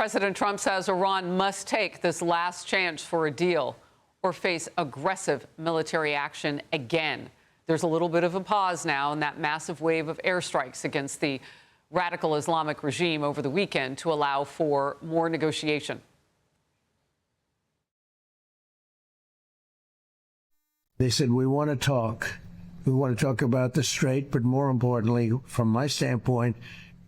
President Trump says Iran must take this last chance for a deal or face aggressive military action again. There's a little bit of a pause now in that massive wave of airstrikes against the radical Islamic regime over the weekend to allow for more negotiation. They said, we want to talk. We want to talk about the strait, but more importantly, from my standpoint,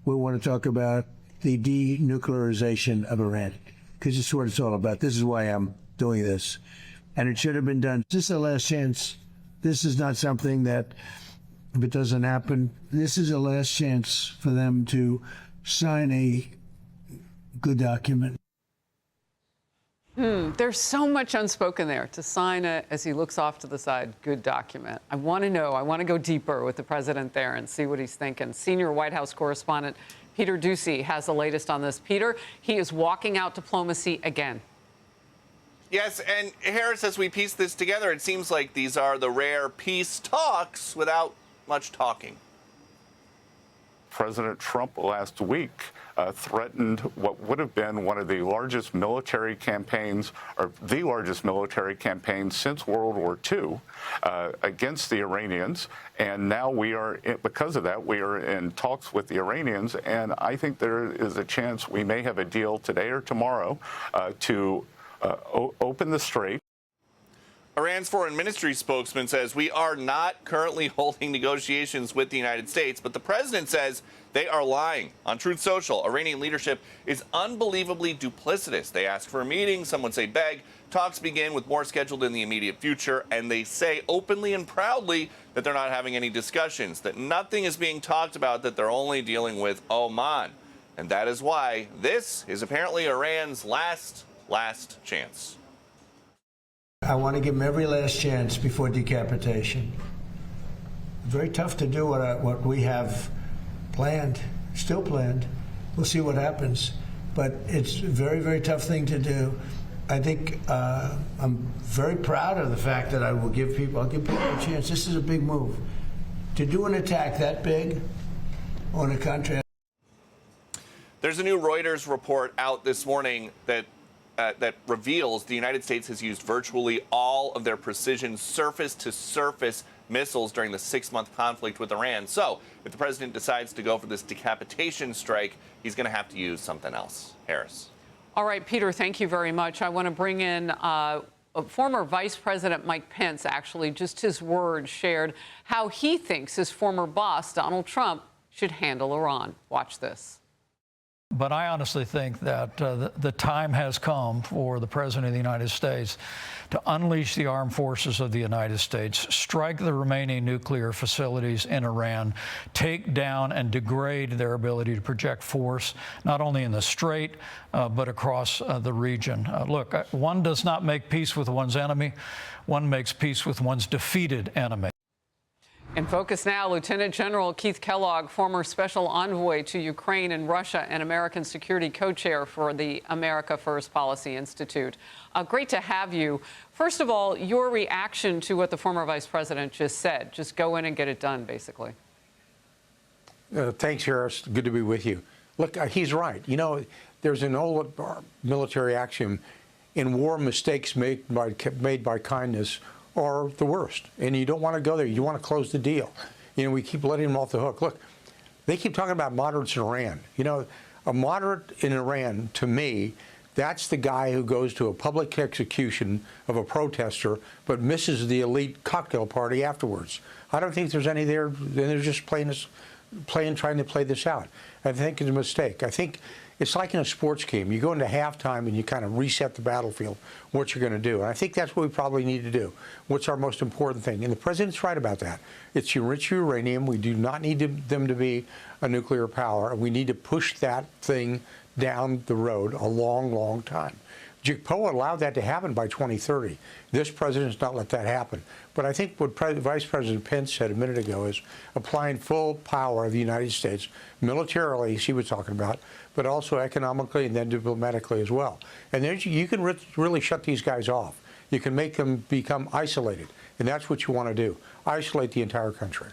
we want to talk about the denuclearization of Iran, because it's what it's all about. This is why I'm doing this. And it should have been done. This is the last chance. This is not something that, if it doesn't happen, this is a last chance for them to sign a good document. There's so much unspoken there. To sign it, as he looks off to the side, good document. I want to know. I want to go deeper with the president there and see what he's thinking. Senior White House correspondent Peter Doocy has the latest on this. Peter, he is walking out diplomacy again. Yes, and Harris, as we piece this together, it seems like these are the rare peace talks without much talking. President Trump last week threatened what would have been one of the largest military campaigns, or the largest military campaign since World War II, against the Iranians. And now we are, because of that, we are in talks with the Iranians. And I think there is a chance we may have a deal today or tomorrow to open the strait. Iran's foreign ministry spokesman says we are not currently holding negotiations with the United States, but the president says they are lying. On Truth Social, Iranian leadership is unbelievably duplicitous. They ask for a meeting, some would say beg. Talks begin with more scheduled in the immediate future, and they say openly and proudly that they're not having any discussions, that nothing is being talked about, that they're only dealing with Oman. And that is why this is apparently Iran's last chance. I want to give them every last chance before decapitation. Very tough to do what we have planned, still planned. We'll see what happens. But it's a very, very tough thing to do. I think I'm very proud of the fact that I'll give people a chance. This is a big move. To do an attack that big on a country. There's a new Reuters report out this morning that reveals the United States has used virtually all of their precision surface-to-surface missiles during the 6-month conflict with Iran. So if the president decides to go for this decapitation strike, he's going to have to use something else. Harris. All right, Peter, thank you very much. I want to bring in former Vice President Mike Pence, actually, just his words shared how he thinks his former boss, Donald Trump, should handle Iran. Watch this. But I honestly think that the time has come for the President of the United States to unleash the armed forces of the United States, strike the remaining nuclear facilities in Iran, take down and degrade their ability to project force, not only in the Strait, but across the region. Look, one does not make peace with one's enemy. One makes peace with one's defeated enemy. In focus now, Lieutenant General Keith Kellogg, former special envoy to Ukraine and Russia and American Security co-chair for the America First Policy Institute. Great to have you. First of all, your reaction to what the former vice president just said. Just go in and get it done, basically. Thanks, Harris. Good to be with you. Look, he's right. You know, there's an old military axiom: in war, mistakes made by kindness are the worst, and you don't want to go there. You want to close the deal. You know, we keep letting them off the hook. Look, they keep talking about moderates in Iran. You know, a moderate in Iran, to me, that's the guy who goes to a public execution of a protester but misses the elite cocktail party afterwards. I don't think there's any there. They're just trying to play this out. I think it's a mistake. I think it's like in a sports game. You go into halftime and you kind of reset the battlefield, what you're going to do. And I think that's what we probably need to do. What's our most important thing? And the president's right about that. It's enriched uranium. We do not need them to be a nuclear power. We need to push that thing down the road a long, long time. JPOA allowed that to happen by 2030. This president's not let that happen. But I think what Vice President Pence said a minute ago is applying full power of the United States, militarily, she was talking about, but also economically and then diplomatically as well. And then you can really shut these guys off. You can make them become isolated. And that's what you want to do. Isolate the entire country.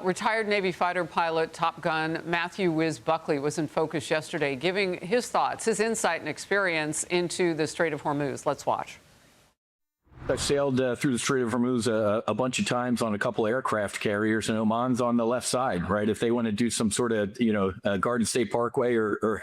Retired Navy fighter pilot, Top Gun Matthew Wiz Buckley was in focus yesterday, giving his thoughts, his insight and experience into the Strait of Hormuz. Let's watch. I've sailed through the Strait of Hormuz a bunch of times on a couple aircraft carriers, and Oman's on the left side, right? If they want to do some sort of, Garden State Parkway or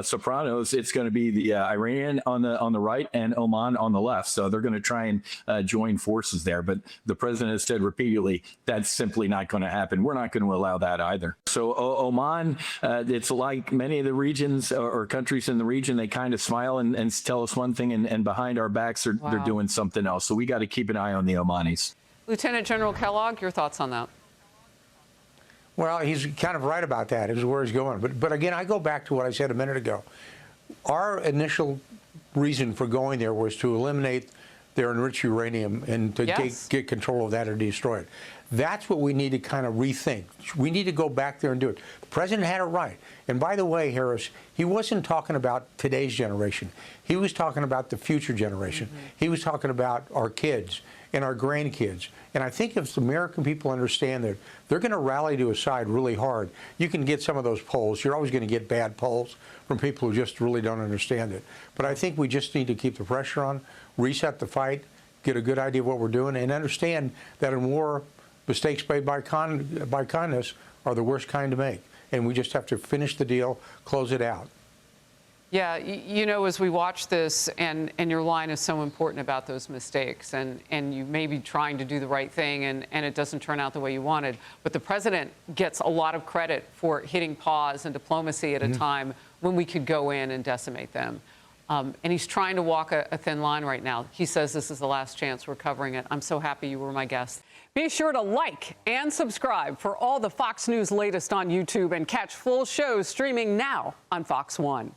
Sopranos, it's going to be the Iranian on the right and Oman on the left. So they're going to try and join forces there. But the president has said repeatedly that's simply not going to happen. We're not going to allow that either. So Oman, it's like many of the regions or countries in the region, they kind of smile and tell us one thing, and behind our backs they're doing something else. So we got to keep an eye on the Omanis. Lieutenant General Kellogg, your thoughts on that? Well, he's kind of right about that, is where he's going. But again, I go back to what I said a minute ago. Our initial reason for going there was to eliminate their enriched uranium and to get control of that or destroy it. That's what we need to kind of rethink. We need to go back there and do it. The president had it right. And by the way, Harris, he wasn't talking about today's generation. He was talking about the future generation. He was talking about our kids and our grandkids. And I think if the American people understand that they're going to rally to a side really hard, you can get some of those polls. You're always going to get bad polls from people who just really don't understand it. But I think we just need to keep the pressure on, reset the fight, get a good idea of what we're doing, and understand that in war, mistakes made by kindness are the worst kind to make. And we just have to finish the deal, close it out. Yeah, as we watch this, and your line is so important about those mistakes, and you may be trying to do the right thing, and it doesn't turn out the way you wanted. But the president gets a lot of credit for hitting pause and diplomacy at a time when we could go in and decimate them. And he's trying to walk a thin line right now. He says this is the last chance we're covering it. I'm so happy you were my guest. Be sure to like and subscribe for all the Fox News latest on YouTube, and catch full shows streaming now on Fox One.